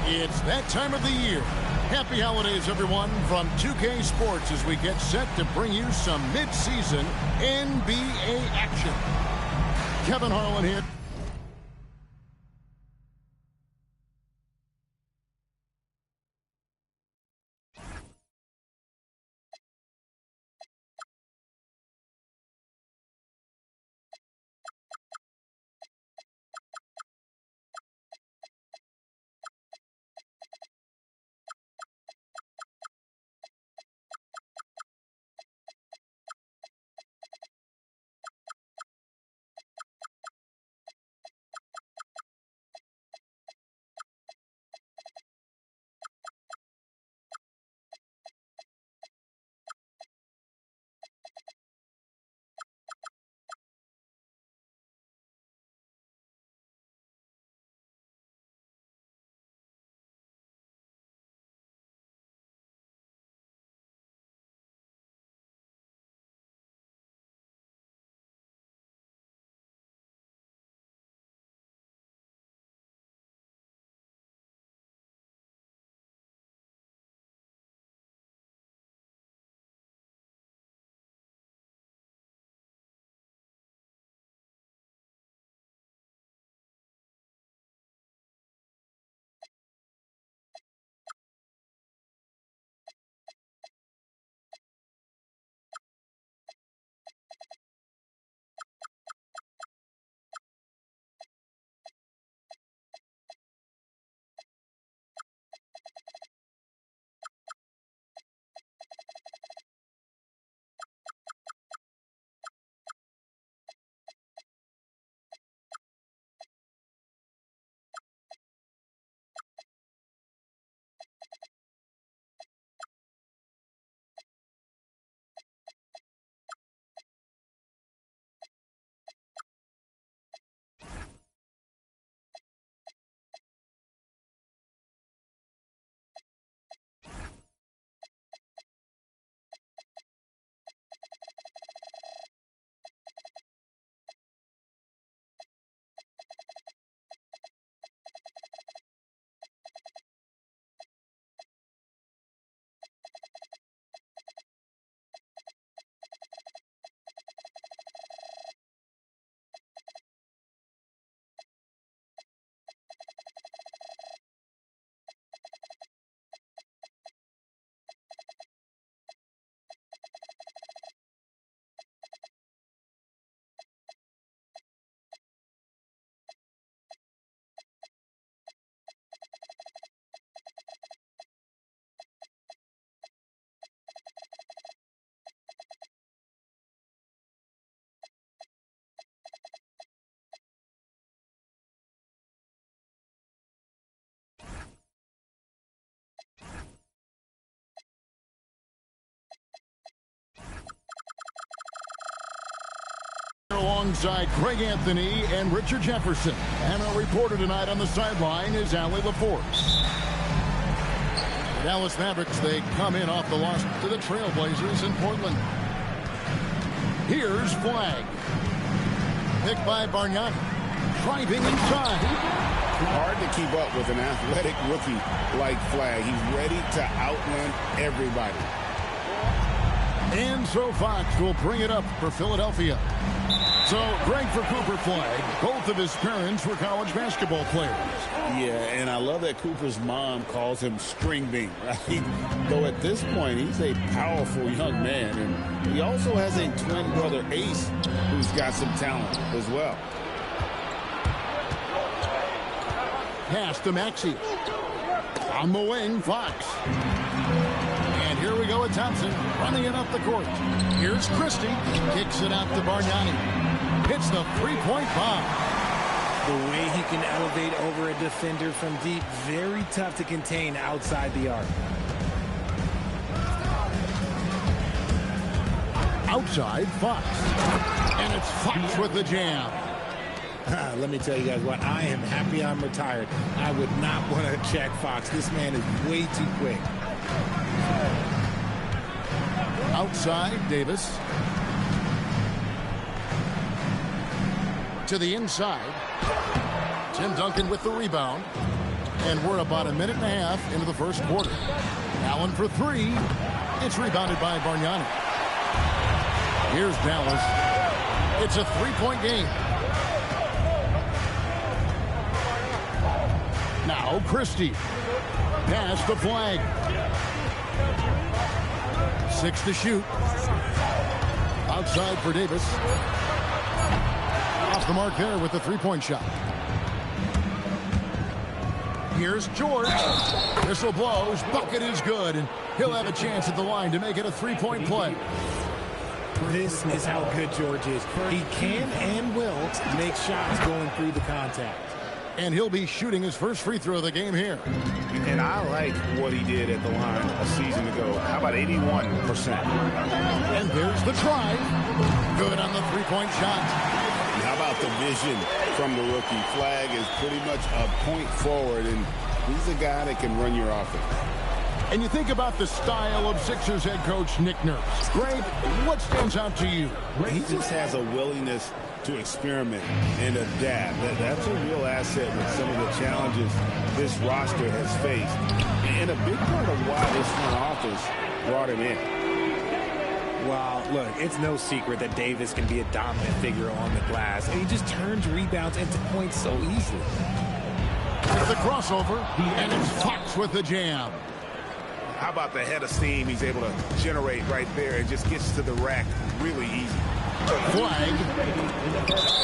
It's that time of the year. Happy holidays, everyone, from 2K Sports as we get set to bring you some mid-season NBA action. Kevin Harlan here. Alongside Craig Anthony and Richard Jefferson. And our reporter tonight on the sideline is Allie LaForce. The Dallas Mavericks, they come in off the loss to the Trailblazers in Portland. Here's Flag. Picked by Bargnani. Driving inside. Hard to keep up with an athletic rookie like Flag. He's ready to outrun everybody. And so Fox will bring it up for Philadelphia. So, great for Cooper Flag. Both of his parents were college basketball players. Yeah, and I love that Cooper's mom calls him String Bean, right? Though at this point, he's a powerful young man. And he also has a twin brother, Ace, who's got some talent as well. Pass to Maxey. On the wing, Fox. And here we go with Thompson running it up the court. Here's Christie. Kicks it out to Bargnani. Hits the three-point bomb. The way he can elevate over a defender from deep, very tough to contain outside the arc. Outside, Fox. And it's Fox with the jam. Let me tell you guys what, I am happy I'm retired. I would not want to check Fox. This man is way too quick. Outside, Davis. To the inside. Tim Duncan with the rebound. And we're about a minute and a half into the first quarter. Allen for three. It's rebounded by Bargnani. Here's Dallas. It's a three-point game. Now Christie. Pass the flag. 6 to shoot. Outside for Davis. Off the mark there with the three-point shot. Here's George. Whistle blows. Bucket is good. And he'll have a chance at the line to make it a three-point play. This is how good George is. He can and will make shots going through the contact. And he'll be shooting his first free throw of the game here. And I like what he did at the line a season ago. How about 81%? And there's the try. Good on the three-point shot. And how about the vision from the rookie? Flag is pretty much a point forward, and he's a guy that can run your offense. And you think about the style of Sixers head coach Nick Nurse. Greg, what stands out to you? He just has a willingness to experiment and adapt. That's a real asset with some of the challenges this roster has faced. And a big part of why this front office brought him in. Well, look, it's no secret that Davis can be a dominant figure on the glass, and he just turns rebounds into points so easily. With the crossover, and it's Fox with the jam. How about the head of steam he's able to generate right there? It just gets to the rack really easy. Flag.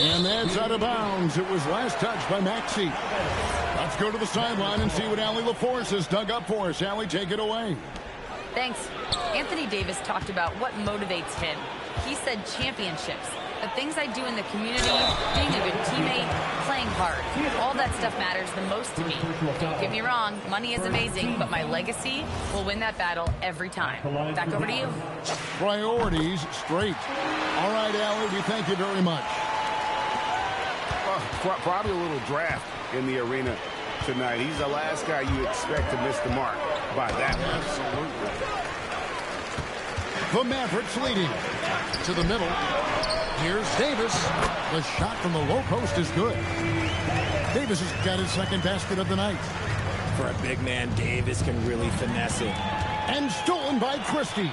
And that's out of bounds. It was last touched by Maxey. Let's go to the sideline and see what Allie LaForce has dug up for us. Allie, take it away. Thanks. Anthony Davis talked about what motivates him. He said championships. The things I do in the community, being a good teammate, playing hard. All that stuff matters the most to me. Don't get me wrong, money is amazing, but my legacy will win that battle every time. Back over to you. Priorities straight. All right, Allie, we thank you very much. Probably a little draft in the arena tonight. He's the last guy you expect to miss the mark by that much. Absolutely. The Mavericks leading to the middle. Here's Davis. The shot from the low post is good. Davis has got his second basket of the night. For a big man, Davis can really finesse it. And stolen by Christie.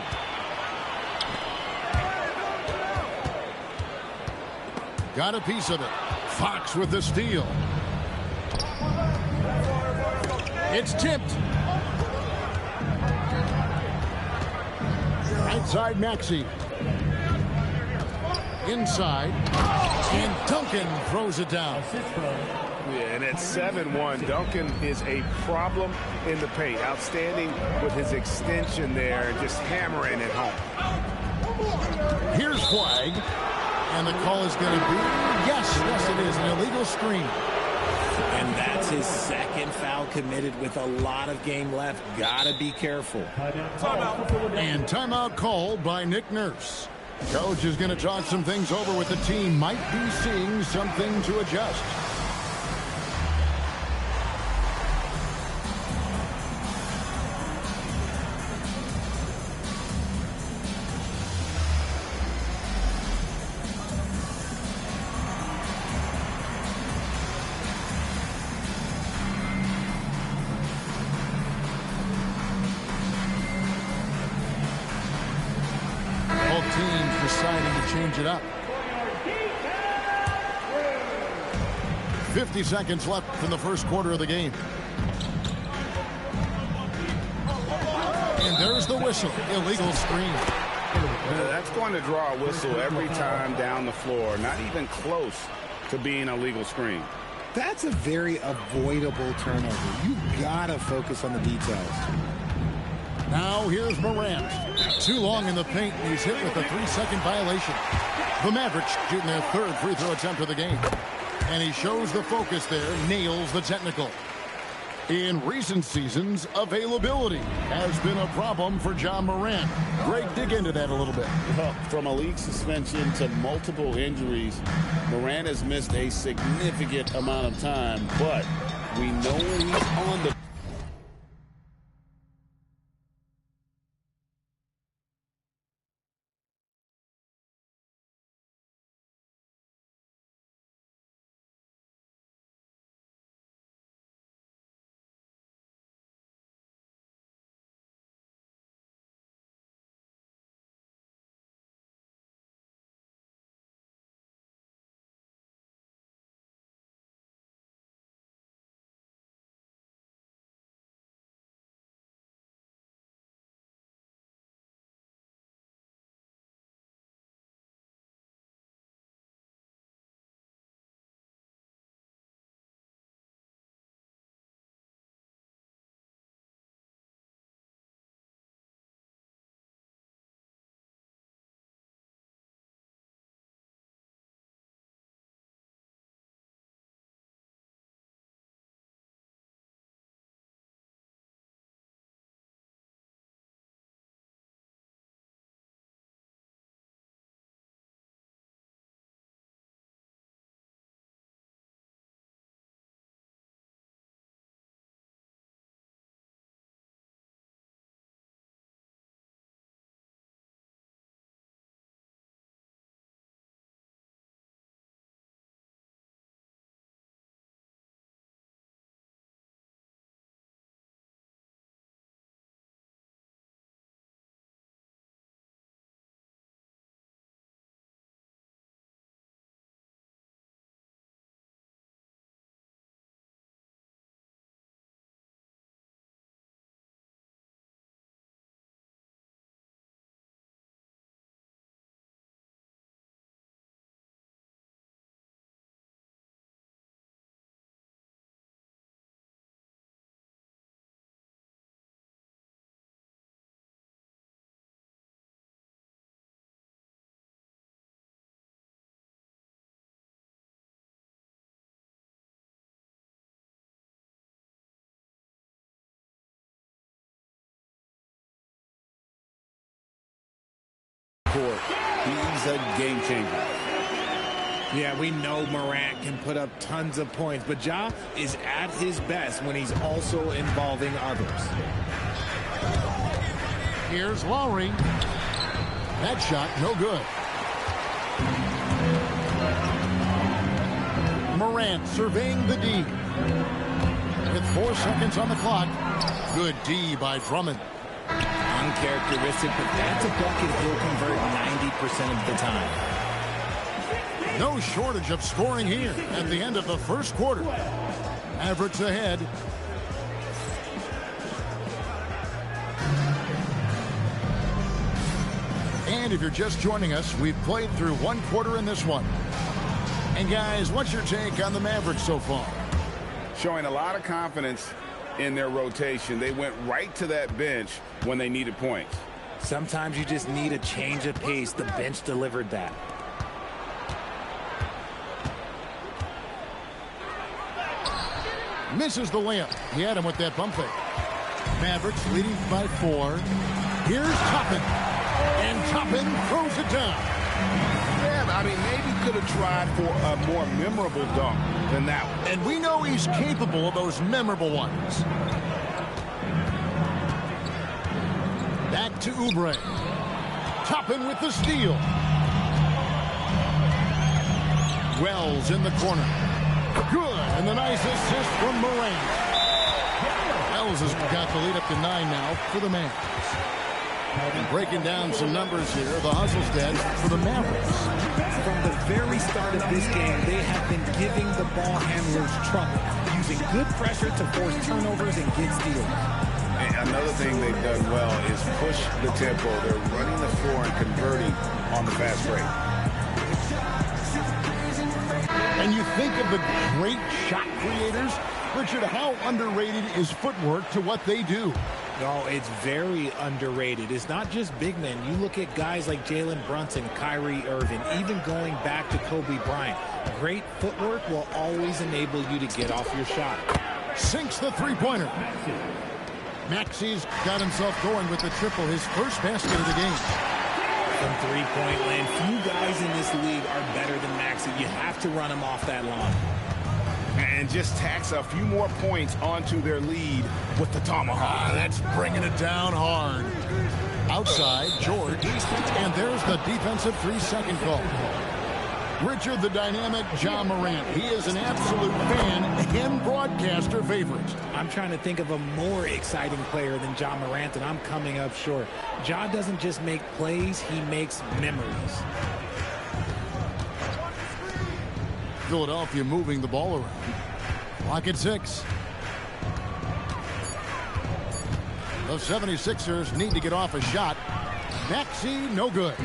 Got a piece of it. Fox with the steal. It's tipped. Right side Maxey. Inside. And Duncan throws it down. Yeah, and at 7-1, Duncan is a problem in the paint. Outstanding with his extension there, just hammering it home. Here's flag. And the call is going to be, yes, it is, an illegal screen. And that's his second foul committed with a lot of game left. Gotta be careful. And timeout called by Nick Nurse. Coach is going to talk some things over with the team. Might be seeing something to adjust. Deciding to change it up. 50 seconds left in the first quarter of the game. And there's the whistle. Illegal screen. That's going to draw a whistle every time down the floor. Not even close to being a legal screen. That's a very avoidable turnover. You gotta focus on the details. Now here's Morant. Too long in the paint, and he's hit with a 3-second violation. The Mavericks shooting their third free throw attempt of the game. And he shows the focus there, nails the technical. In recent seasons, availability has been a problem for John Morant. Greg, dig into that a little bit. Well, from a league suspension to multiple injuries, Morant has missed a significant amount of time, but we know when he's on the court. He's a game changer. Yeah, we know Morant can put up tons of points, but Ja is at his best when he's also involving others. Here's Lowry. That shot, no good. Morant surveying the D. With 4 seconds on the clock. Good D by Drummond. Uncharacteristic, but that's a bucket he'll convert 90% of the time. No shortage of scoring here at the end of the first quarter. Mavericks ahead. And if you're just joining us, we've played through 1 quarter in this one. And guys, what's your take on the Mavericks so far? Showing a lot of confidence in their rotation. They went right to that bench when they needed points. Sometimes you just need a change of pace. The bench delivered that. Misses the layup. He had him with that bump fake. Mavericks leading by 4. Here's Toppin. And Toppin throws it down. Yeah, I mean, maybe could have tried for a more memorable dunk than that one. And we know he's capable of those memorable ones. Back to Oubre. Toppin with the steal. Wells in the corner. Good, and the nice assist from Morant. Wells has got the lead up to 9 now for the Mavs. And breaking down some numbers here, the hustle stats for the Mavericks. From the very start of this game, they have been giving the ball handlers trouble, using good pressure to force turnovers and get steals. And another thing they've done well is push the tempo. They're running the floor and converting on the fast break. And you think of the great shot creators, Richard, how underrated is footwork to what they do? No, it's very underrated. It's not just big men. You look at guys like Jalen Brunson, Kyrie Irving, even going back to Kobe Bryant. Great footwork will always enable you to get off your shot. Sinks the three-pointer. Maxey's got himself going with the triple, his first basket of the game. From three-point land, few guys in this league are better than Maxey. You have to run him off that line. And just tacks a few more points onto their lead with the tomahawk. That's bringing it down hard. Outside, George. And there's the defensive 3-second call. Richard, the dynamic Ja Morant. He is an absolute fan and broadcaster favorite. I'm trying to think of a more exciting player than Ja Morant, and I'm coming up short. Ja doesn't just make plays, he makes memories. Philadelphia moving the ball around. Clock at 6. The 76ers need to get off a shot. Maxey, no good.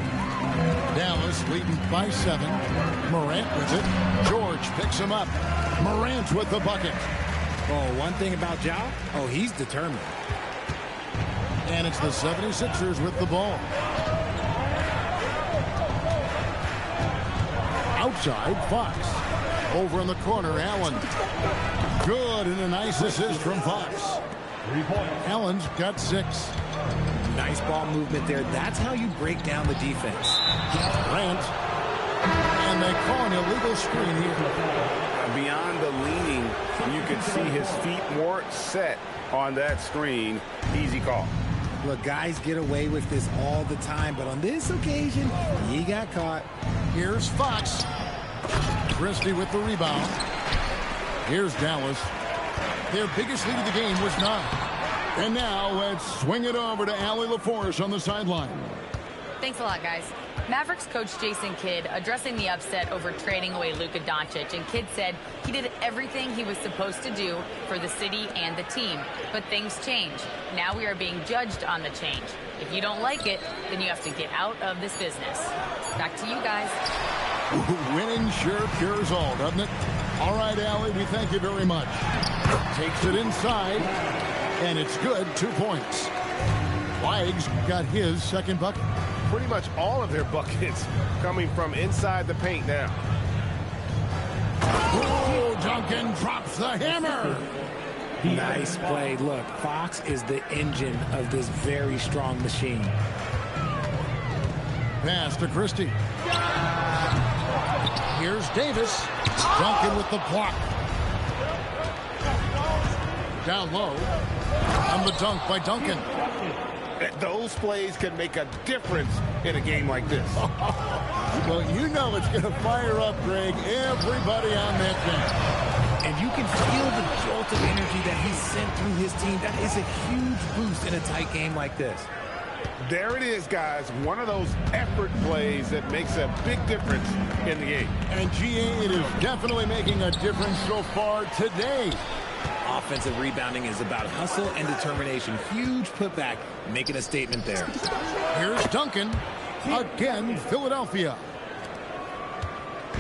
Dallas leading by 7. Morant with it. George picks him up. Morant with the bucket. Oh, one thing about Ja, he's determined. And it's the 76ers with the ball. Outside, Fox. Over in the corner, Allen. Good, and a nice assist from Fox. Allen's got 6. Nice ball movement there. That's how you break down the defense. Grant. And they call an illegal screen here. Beyond the leaning, you can see his feet more set on that screen. Easy call. Look, guys get away with this all the time, but on this occasion, he got caught. Here's Fox. Christie with the rebound. Here's Dallas. Their biggest lead of the game was 9. And now let's swing it over to Allie LaForce on the sideline. Thanks a lot, guys. Mavericks coach Jason Kidd addressing the upset over trading away Luka Doncic, and Kidd said he did everything he was supposed to do for the city and the team. But things change. Now we are being judged on the change. If you don't like it, then you have to get out of this business. Back to you guys. Winning sure cures all, doesn't it? All right, Allie, we thank you very much. Takes it inside, and it's good. 2 points. Wags got his second bucket. Pretty much all of their buckets coming from inside the paint now. Oh, Duncan drops the hammer. Nice play. Look, Fox is the engine of this very strong machine. pass to Christie. Here's Davis. Duncan with the block. Down low. On the dunk by Duncan. Those plays can make a difference in a game like this. Well, you know it's going to fire up, Greg, everybody on that bench. And you can feel the jolt of energy that he sent through his team. That is a huge boost in a tight game like this. There it is, guys. One of those effort plays that makes a big difference in the game. And GA, it is definitely making a difference so far today. Offensive rebounding is about hustle and determination. Huge putback, making a statement there. Here's Duncan. Again, Philadelphia.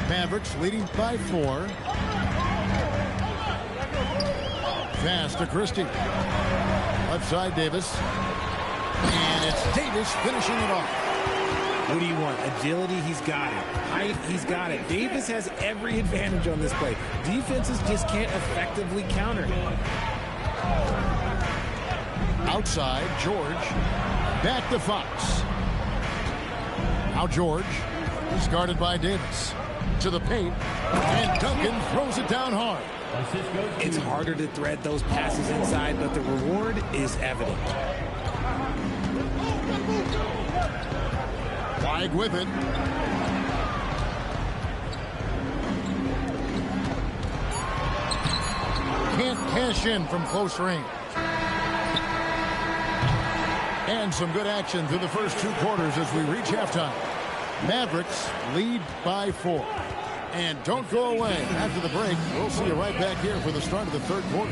Mavericks leading by 4. Pass to Christie. Left side, Davis. And it's Davis finishing it off. What do you want? Agility, he's got it. Height, he's got it. Davis has every advantage on this play. Defenses just can't effectively counter. Outside, George. Back to Fox. Now George is guarded by Davis. To the paint. And Duncan throws it down hard. It's harder to thread those passes inside, but the reward is evident. Wide with it. Can't cash in from close range. And some good action through the first 2 quarters as we reach halftime. Mavericks lead by 4. And don't go away. After the break, we'll see you right back here for the start of the 3rd quarter.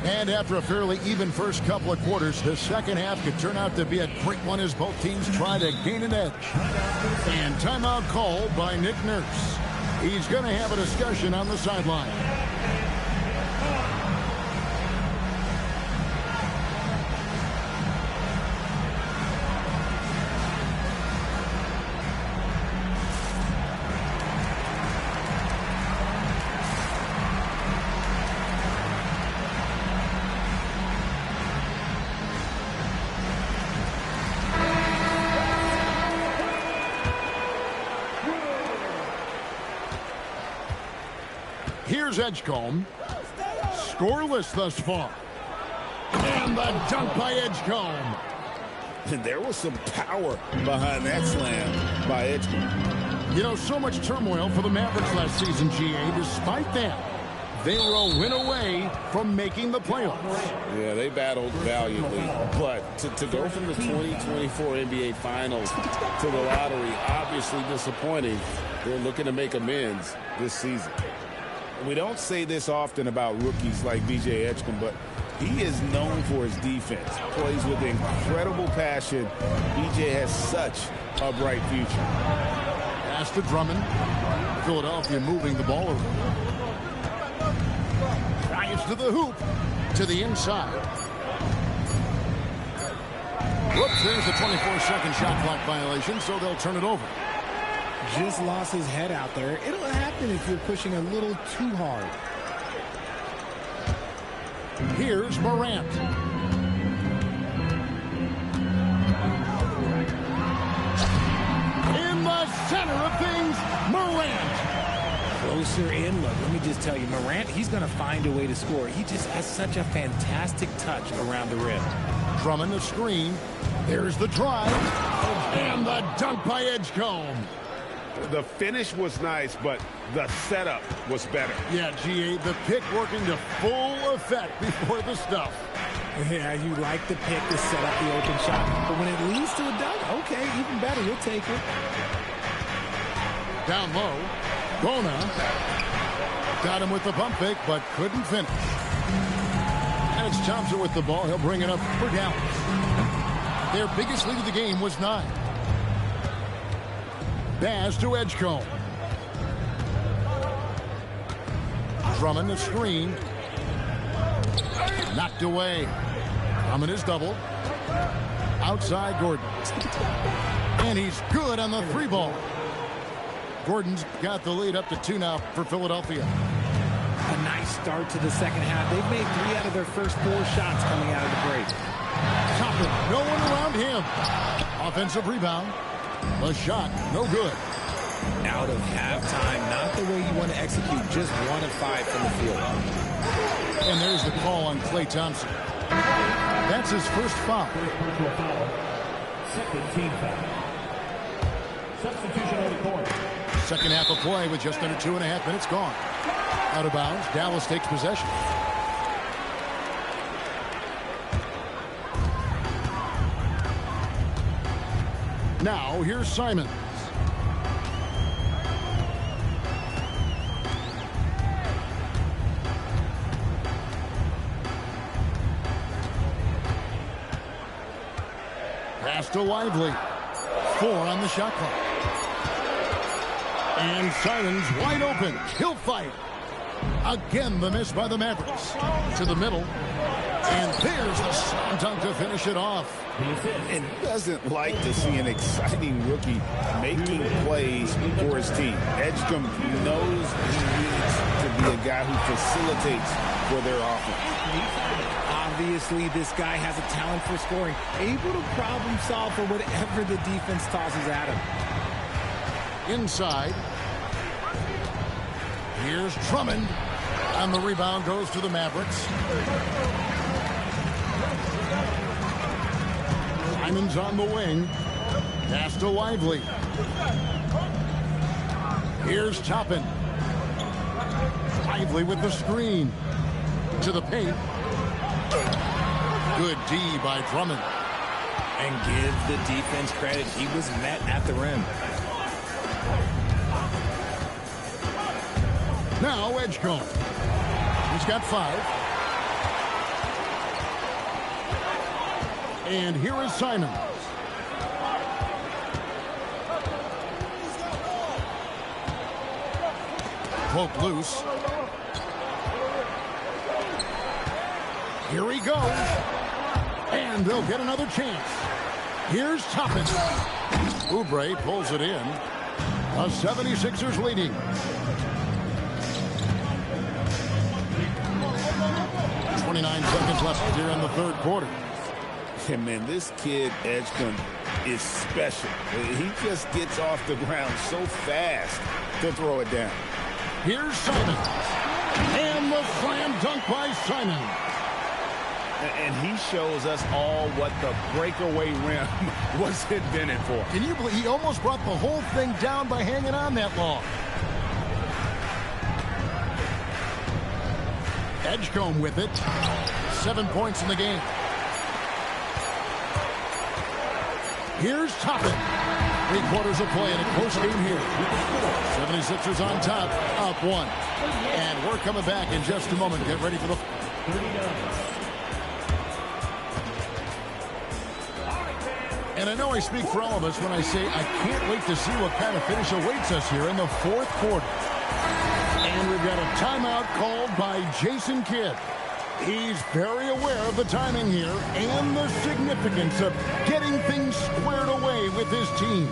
And after a fairly even first couple of quarters, the second half could turn out to be a great one as both teams try to gain an edge. And timeout called by Nick Nurse. He's going to have a discussion on the sideline. Here's Edgecombe. Scoreless thus far. And the dunk by Edgecombe. And there was some power behind that slam by Edgecombe. You know, so much turmoil for the Mavericks last season, GA. Despite that, they were a win away from making the playoffs. Yeah, they battled valiantly. But to go from the 2024 NBA Finals to the lottery, obviously disappointing. They're looking to make amends this season. We don't say this often about rookies like VJ Edgecombe, but he is known for his defense. Plays with incredible passion. VJ has such a bright future. Pass to Drummond. Philadelphia moving the ball over. Drives to the hoop. To the inside. Whoops, there's the 24-second shot clock violation, so they'll turn it over. Just lost his head out there. It'll happen if you're pushing a little too hard. Here's Morant. In the center of things, Morant. Closer in. Look, let me just tell you, Morant, he's going to find a way to score. He just has such a fantastic touch around the rim. Drummond the screen. There's the drive. And the dunk by Edgecombe. The finish was nice, but the setup was better. Yeah, GA, the pick working to full effect before the stuff. Yeah, you like the pick to set up the open shot. But when it leads to a dunk, okay, even better. You'll take it. Down low. Bona got him with the pump fake, but couldn't finish. And it's Thompson with the ball. He'll bring it up for Dallas. Their biggest lead of the game was 9. Pass to Edgecombe. Drummond the screen. Knocked away. Drummond is doubled. Outside Gordon. And he's good on the 3 ball. Gordon's got the lead up to 2 now for Philadelphia. A nice start to the second half. They've made 3 out of their first 4 shots coming out of the break. Toppin, no one around and him. Offensive rebound. The shot, no good. Out of halftime, not the way you want to execute, just 1 of 5 from the field. And there's the call on Klay Thompson. That's his first foul. Second team foul. Substitution on the court. Second half of play with just under 2.5 minutes gone. Out of bounds, Dallas takes possession. Now, here's Simons. Pass to Lively. 4 on the shot clock. And Simons wide open. He'll fight. Again, the miss by the Mavericks. To the middle. And there's the slam dunk to finish it off. And doesn't like to see an exciting rookie making plays for his team. Edgecombe knows he needs to be a guy who facilitates for their offense. Obviously, this guy has a talent for scoring, able to problem solve for whatever the defense tosses at him. Inside. Here's Drummond. And the rebound goes to the Mavericks. Simons on the wing. Pass to Lively. Here's Toppin. Lively with the screen. To the paint. Good D by Drummond. And give the defense credit. He was met at the rim. Now Edgecombe. He's got 5. And here is Simons. Poke loose. Here he goes. And they'll get another chance. Here's Toppin. Oubre pulls it in. The 76ers leading. 29 seconds left here in the third quarter. Yeah, man, this kid, Edgecombe, is special. He just gets off the ground so fast to throw it down. Here's Simons. And the slam dunk by Simons. And he shows us all what the breakaway rim was invented for. Can you believe he almost brought the whole thing down by hanging on that long? Edgecombe with it. 7 points in the game. Here's Toppin. 3 quarters of play in a close game here. 76ers on top, up 1. And we're coming back in just a moment. Get ready for the... And I know I speak for all of us when I say I can't wait to see what kind of finish awaits us here in the fourth quarter. And we've got a timeout called by Jason Kidd. He's very aware of the timing here and the significance of getting things squared away with his team.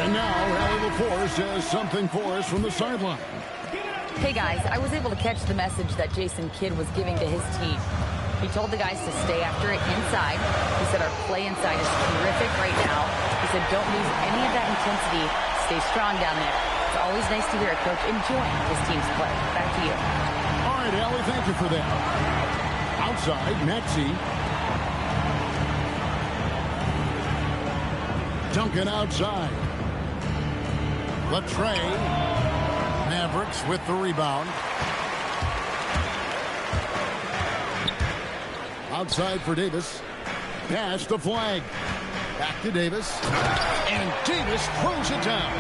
And now, Allie LaForce has something for us from the sideline. Hey guys, I was able to catch the message that Jason Kidd was giving to his team. He told the guys to stay after it inside. He said our play inside is terrific right now. He said don't lose any of that intensity. Stay strong down there. It's always nice to hear a coach enjoying his team's play. Back to you. All right, Allie, thank you for that. Outside, Maxey. Duncan outside. Latre. Mavericks with the rebound. Outside for Davis. Pass to Flag. Back to Davis. And Davis throws it down.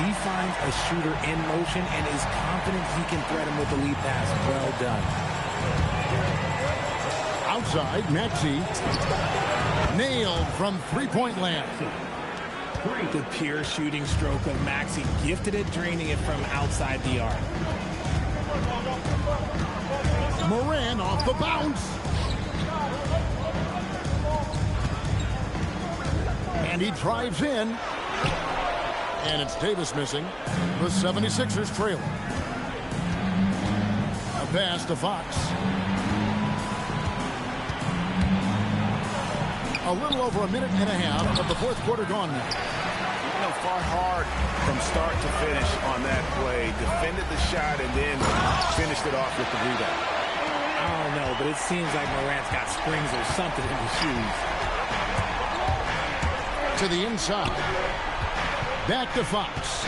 He finds a shooter in motion and is confident he can thread him with the lead pass. Well done. Outside, Maxey. Nailed from three-point land. The pure shooting stroke of Maxey, gifted at draining it from outside the arc. Moran off the bounce. And he drives in. And it's Davis missing. The 76ers trailing. pass to Fox. A little over a minute and a half of the fourth quarter gone now. You know, fought hard from start to finish on that play. Defended the shot and then finished it off with the rebound. I don't know, but it seems like Morant's got springs or something in his shoes. To the inside. Back to Fox.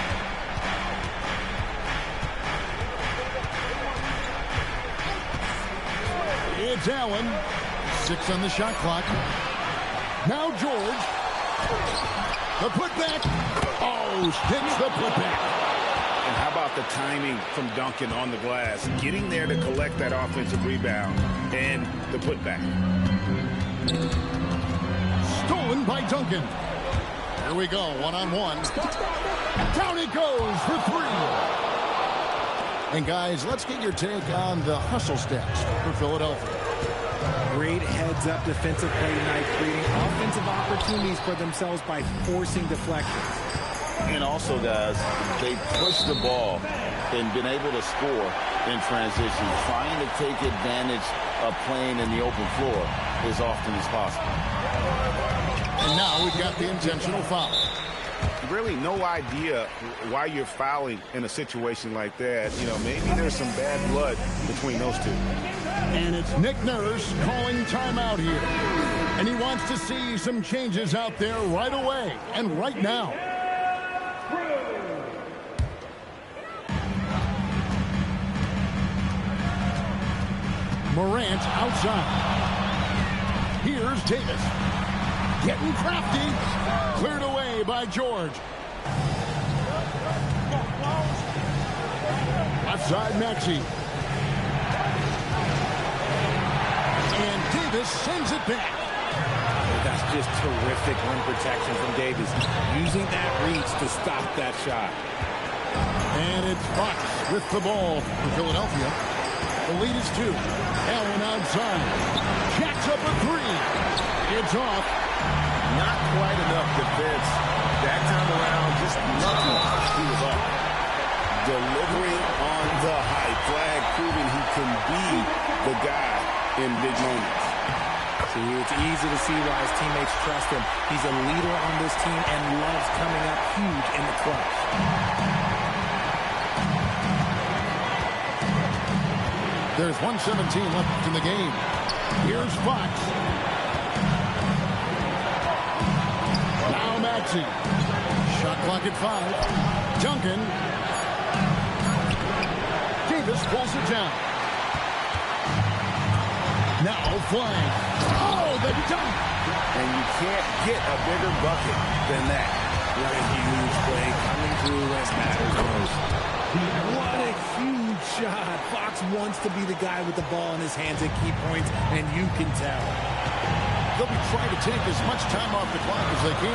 It's Allen. 6 on the shot clock. Now George. The putback. Oh, hits the putback. And how about the timing from Duncan on the glass? Getting there to collect that offensive rebound and the putback. Stolen by Duncan. Here we go, one-on-one. Down he goes for 3. And guys, let's get your take on the hustle stats for Philadelphia. Great heads-up defensive play tonight, creating offensive opportunities for themselves by forcing deflections. And also, guys, they push the ball and been able to score in transition, trying to take advantage of playing in the open floor as often as possible. And now we've got the intentional foul. Really no idea why you're fouling in a situation like that. You know, maybe there's some bad blood between those two. And it's Nick Nurse calling timeout here. And he wants to see some changes out there right away and right now. Morant outside. Here's Davis. Getting crafty. Cleared away by George. Left side, Maxey. And Davis sends it back. That's just terrific rim protection from Davis. Using that reach to stop that shot. And it's Fox with the ball for Philadelphia. The lead is 2. Allen outside. Jacks up a 3. It's off. Not quite enough defense. That time around, just nothing. He was off. Delivery on the high flag, proving he can be the guy in big moments. See, it's easy to see why his teammates trust him. He's a leader on this team and loves coming up huge in the clutch. There's 1:17 left in the game. Here's Fox. Now Maxey. Shot clock at 5. Duncan. Davis pulls it down. Now flying. Oh, the dunk! And you can't get a bigger bucket than that. What a huge play coming through when it matters most. What a huge shot. Fox wants to be the guy with the ball in his hands at key points, and you can tell. They'll be trying to take as much time off the clock as they can.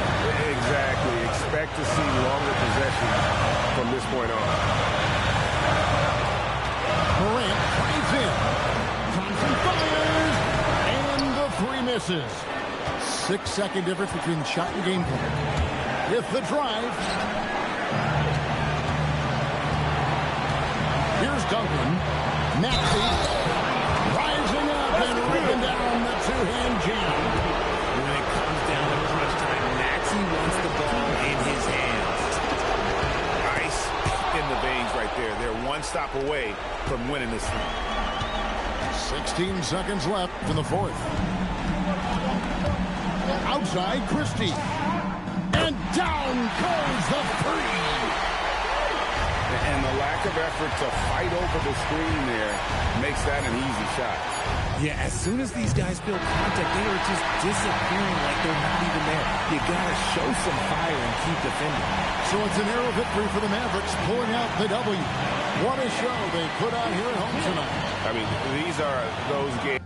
Exactly. Expect to see longer possessions from this point on. Morant drives in. Thompson fires. And the 3 misses. 6-second difference between shot and game plan. With the drive. Here's Duncan. Maxey rising up and ripping down the 2-hand jam. When it comes down to crunch time, Maxey wants the ball in his hands. Ice in the veins right there. They're one stop away from winning this one. 16 seconds left in the fourth. Outside, Christie. And down goes the 3. And the lack of effort to fight over the screen there makes that an easy shot. Yeah, as soon as these guys feel contact, they are just disappearing like they're not even there. You got to show some fire and keep defending. So it's a narrow victory for the Mavericks, pulling out the W. What a show they put on here at home tonight. I mean, these are those games.